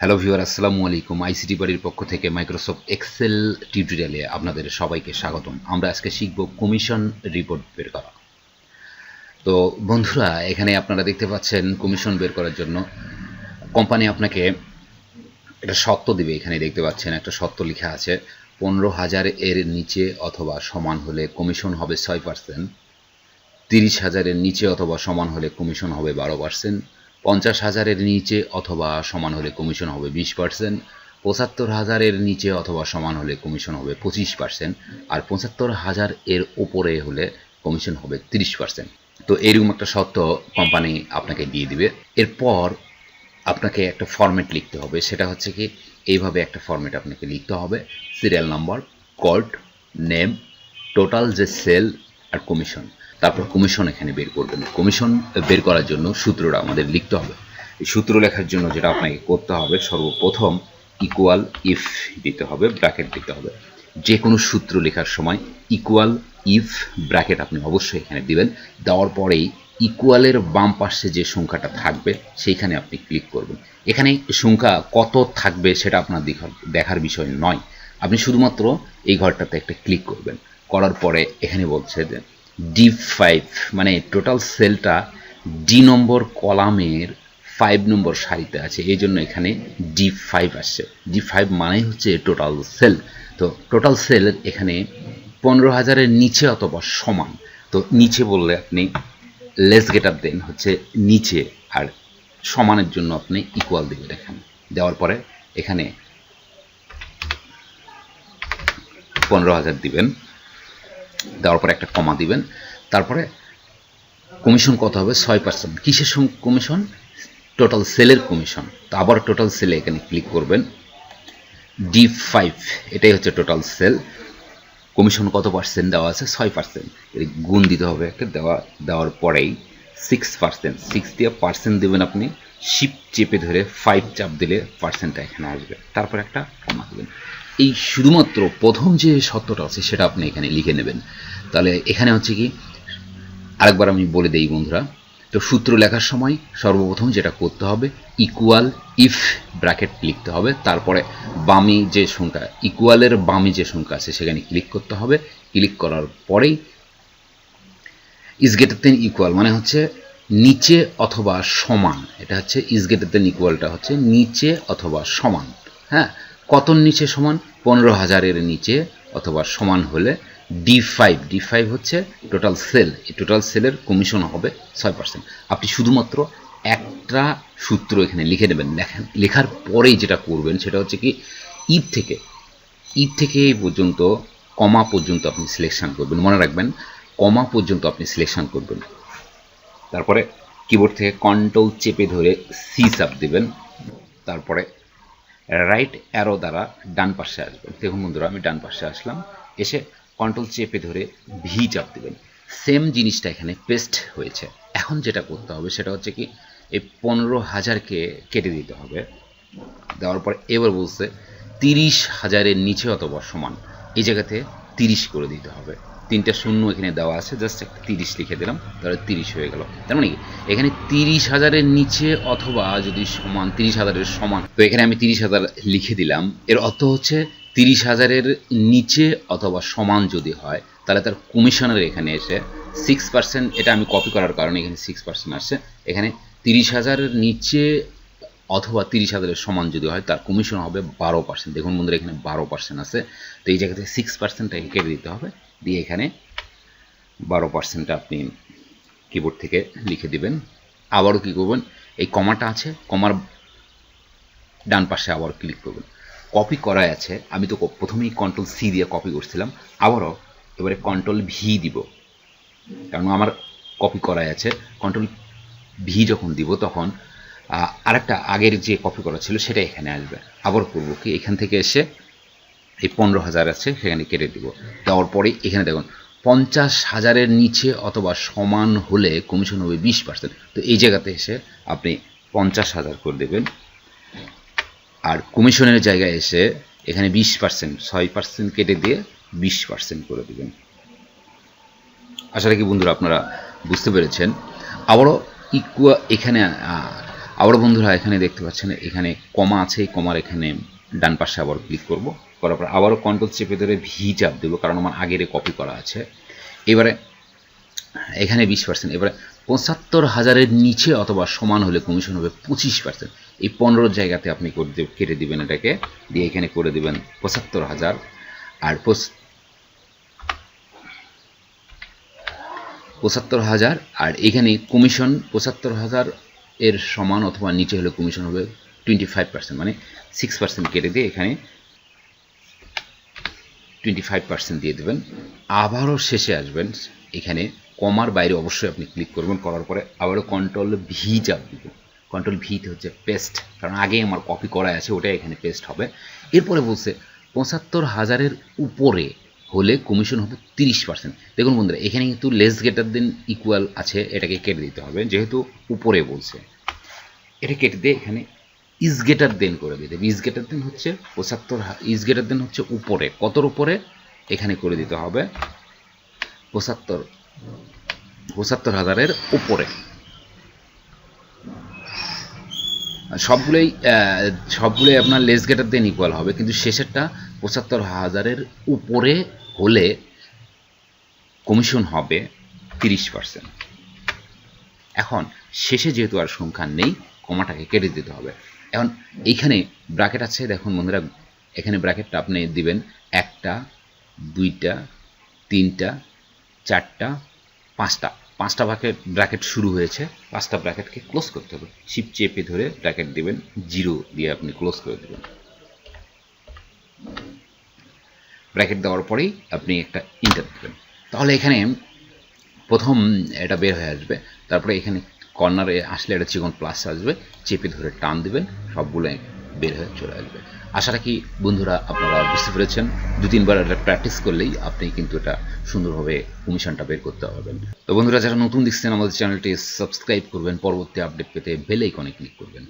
Hello viewer, আসসালামু আলাইকুম। ICT বাড়ির পক্ষ থেকে মাইক্রোসফট এক্সেল টিউটোরিয়ালে আপনাদের সবাইকে স্বাগতম। আমরা আজকে শিখব কমিশন রিপোর্ট বের করা। তো বন্ধুরা, এখানে আপনারা দেখতে পাচ্ছেন কমিশন বের করার জন্য কোম্পানি আপনাকে একটা শর্ত দিবে। এখানে দেখতে পাচ্ছেন একটা শর্ত লেখা আছে, 15,000 এর নিচে অথবা সমান হলে কমিশন হবে 6%, 30,000 এর নিচে অথবা সমান হলে কমিশন হবে 12%, 50,000 এর নিচে অথবা সমান হলে কমিশন হবে 20%, 75,000 এর নিচে অথবা সমান হলে কমিশন হবে 25%, আর 75,000 এর উপরে হলে কমিশন হবে 30%। তো এরকম একটা শর্ত কোম্পানি আপনাকে দিয়ে দিবে। এরপর আপনাকে একটা ফরম্যাট লিখতে হবে, সেটা হচ্ছে কি এইভাবে একটা ফরম্যাট আপনাকে লিখতে হবে, serial number, code, name, total যে সেল আর কমিশন। তারপর কমিশন এখানে বের করবেন। কমিশন বের করার জন্য সূত্রটা আমাদের লিখতে হবে। এই সূত্র লেখার জন্য যেটা আপনাকে করতে হবে, সর্বপ্রথম ইকুয়াল ইফ দিতে হবে, ব্র্যাকেট দিতে হবে। যে কোনো সূত্র লেখার সময় ইকুয়াল ইফ ব্র্যাকেট আপনি অবশ্যই এখানে দিবেন। দেওয়ার পরেই ইকুয়ালের বাম পাশে যে সংখ্যাটা থাকবে সেইখানে আপনি ক্লিক করবেন। এখানে সংখ্যা কত থাকবে সেটা আপনার দেখার বিষয় নয়, আপনি শুধুমাত্র এই ঘরটাতে একটা ক্লিক করবেন। করার পরে এখানে বলছে যে D5, মানে টোটাল সেলটা ডি নম্বর কলামের 5 নম্বর সারিতে আছে, এই জন্য এখানে D5 আসছে। D5 মানে হচ্ছে টোটাল সেল। তো টোটাল সেল এখানে 15,000 এর নিচে অথবা সমান। তো নিচে বললে আপনি লেস গেট আপ দেন হচ্ছে নিচে, আর সমানের জন্য আপনি ইকুয়াল দিবেন। এখানে দেওয়ার পরে এখানে 15,000 দিবেন, দেওয়ার পরে একটা কমা দিবেন। তারপরে কমিশন কত হবে? 6%। কিসের কমিশন? টোটাল সেলের কমিশন। তো আবার টোটাল সেলে এখানে ক্লিক করবেন। D5 এটাই হচ্ছে টোটাল সেল। কমিশন কত পার্সেন্ট দেওয়া আছে? 6%। এর গুণ দিতে হবে একটা, দেওয়ার পরেই 6%, 6 দিয়ে পার্সেন্ট দেবেন আপনি। শিফট চেপে ধরে 5 চাপ দিলে পার্সেন্টটা এখানে আসবে, তারপর একটা কমা দেবেন। এই শুধুমাত্র প্রথম যে শর্তটা আছে সেটা আপনি এখানে লিখে নেবেন। তাহলে এখানে হচ্ছে কি, আরেকবার আমি বলে দেই বন্ধুরা। তো সূত্র লেখার সময় সর্বপ্রথম যেটা করতে হবে, ইকুয়াল ইফ ব্র্যাকেট লিখতে হবে। তারপরে বামে যে সংখ্যা, ইকুয়ালের বামে যে সংখ্যা আছে সেখানে ক্লিক করতে হবে। ক্লিক করার পরেই ইজ গ্রেটার দেন ইকুয়াল মানে হচ্ছে নিচে অথবা সমান। এটা হচ্ছে ইজ গ্রেটার দেন ইকুয়ালটা হচ্ছে নিচে অথবা সমান। হ্যাঁ, কত নিচে সমান? 15,000 এর নিচে অথবা সমান হলে D5 হচ্ছে টোটাল সেল। এই টোটাল সেলের কমিশন হবে 6%। আপনি শুধুমাত্র একটা সূত্র এখানে লিখে নেবেন। লেখার পরেই যেটা করবেন সেটা হচ্ছে কি, ইফ থেকে এই পর্যন্ত কমা পর্যন্ত আপনি সিলেকশন করবেন। মনে রাখবেন, কমা পর্যন্ত আপনি সিলেকশন করবেন। তারপরে কিবোর্ড থেকে কন্ট্রোল চেপে ধরে সি চাপ দেবেন। তারপরে রাইট অ্যারো দ্বারা ডান পাশে আসবেন। দেখুন বন্ধুরা, আমি ডান পাশে আসলাম, এসে কন্ট্রোল চেপে ধরে ভি চাপ দেবেন। সেম জিনিসটা এখানে পেস্ট হয়েছে। এখন যেটা করতে হবে সেটা হচ্ছে কি, এই 15,000কে কেটে দিতে হবে। দেওয়ার পর এবার বলছে 30,000 এর নিচে অথবা সমান, এই জায়গাতে 30 করে দিতে হবে। 3টা শূন্য এখানে দেওয়া আছে, জাস্ট একটা 30 লিখে দিলাম, তাহলে 30 হয়ে গেল। তার মানে কি, এখানে 30,000 এর নিচে অথবা যদি সমান 30,000 এর সমান, তো এখানে আমি 30,000 লিখে দিলাম। এর অর্থ হচ্ছে 30,000 এর নিচে অথবা সমান যদি হয়, তাহলে তার কমিশনের এখানে এসে 6%, এটা আমি কপি করার কারণে এখানে 6% আসছে। এখানে 30,000 এর নিচে অথবা 30,000 এর সমান যদি হয়, তার কমিশন হবে 12%। দেখুন বন্ধুরা, এখানে 12% আছে। তো এই জায়গাতে 6%টাকে কেটে দিতে হবে, দিয়ে এখানে 12%টা আপনি কিবোর্ড থেকে লিখে দিবেন। আবারও কি করবেন, এই কমাটা আছে, কমার ডান পাশে আবার ক্লিক করবেন। কপি করাই আছে, আমি তো প্রথমেই কন্ট্রোল সি দিয়ে কপি করছিলাম, আবারও এবারে কন্ট্রোল ভি দিব, কারণ আমার কপি করাই আছে। কন্ট্রোল ভি যখন দিব তখন আরেকটা আগের যে কপি করা ছিল সেটা এখানে আসবে। আবার করবো কি, এখান থেকে এসে এই 15,000 আছে সেখানে কেটে দিব। দেওয়ার পরে এখানে দেখুন 50,000 এর নিচে অথবা সমান হলে কমিশন হবে 20%। তো এই জায়গাতে এসে আপনি 50,000 করে দেবেন, আর কমিশনের জায়গায় এসে এখানে 20%, 6% কেটে দিয়ে 20% করে দেবেন। আশা রাখি বন্ধুরা আপনারা বুঝতে পেরেছেন। আবারও এখানে আবার বন্ধুরা এখানে দেখতে পাচ্ছেন এখানে কমা আছে, এই কমার এখানে ডান পাশে আবার ক্লিক করব, করার পর আবারও কন্ট্রোল চেপে ধরে ভি চাপ দেবো, কারণ আমার আগের কপি করা আছে। এবারে এখানে 20%, এবারে ৭৫,০০০-এর নিচে অথবা সমান হলে কমিশন হবে 25%। এই 15 জায়গাতে আপনি কেটে দিবেন, এটাকে দিয়ে এখানে করে দিবেন ৭৫,০০০ আর ৭৫,০০০ আর এখানে কমিশন ৭৫,০০০ এর সমান অথবা নিচে হলে কমিশন হবে 25%, মানে 6% কেটে দিয়ে এখানে 25% দিয়ে দেবেন। আবারও শেষে আসবেন, এখানে কমার বাইরে অবশ্যই আপনি ক্লিক করবেন, করার পরে আবারও কন্ট্রোল ভি চাপ দেবেন। কন্ট্রোল ভিতে হচ্ছে পেস্ট, কারণ আগে আমার কপি করা আছে, ওটাই এখানে পেস্ট হবে। এরপরে বলছে ৭৫,০০০-এর উপরে হলে কমিশন হবে 30%। দেখুন বন্ধুরা এখানে কিন্তু লেস গ্রেটার দেন ইকুয়াল আছে, এটাকে কেটে দিতে হবে, যেহেতু উপরে বলছে। এটা কেটে দিয়ে এখানে ইজ গ্রেটার দেন করে দিতে হবে। ইজ গ্রেটার দেন হচ্ছে 75, ইজ গ্রেটার দেন হচ্ছে উপরে, কতর উপরে এখানে করে দিতে হবে ৭৫,০০০-এর উপরে। সবগুলোই আপনার লেস গ্রেটার দেন ইকুয়াল হবে, কিন্তু শেষেরটা ৭৫,০০০-এর উপরে হলে কমিশন হবে 30%। এখন শেষে যেহেতু আর সংখ্যা নেই, কমাটাকে কেটে দিতে হবে। এখন এইখানে ব্র্যাকেট আছে, দেখুন বন্ধুরা এখানে ব্র্যাকেটটা আপনি দিবেন 1টা 2টা 3টা 4টা 5টা ব্র্যাকেট শুরু হয়েছে, 5টা ব্র্যাকেটকে ক্লোজ করতে হবে। শিফট চেপে ধরে ব্র্যাকেট দিবেন, 0 দিয়ে আপনি ক্লোজ করে দেবেন। ব্র্যাকেট দেওয়ার পরেই আপনি একটা ইন্টার দেবেন, তাহলে এখানে প্রথম এটা বের হয়ে আসবে। তারপরে এখানে কর্নারে আসলে এটা চিকন প্লাস আসবে, চেপে ধরে টান দিবেন, সবগুলো বের হয়ে চলে আসবে। আশা রাখি বন্ধুরা আপনারা বুঝতে পেরেছেন। 2-3 বার এটা প্র্যাকটিস করলেই আপনি কিন্তু এটা সুন্দরভাবে কমিশনটা বের করতে পারবেন। তো বন্ধুরা যারা নতুন দেখছেন আমাদের চ্যানেলটি সাবস্ক্রাইব করবেন, পরবর্তী আপডেট পেতে বেল আইকনে ক্লিক করবেন।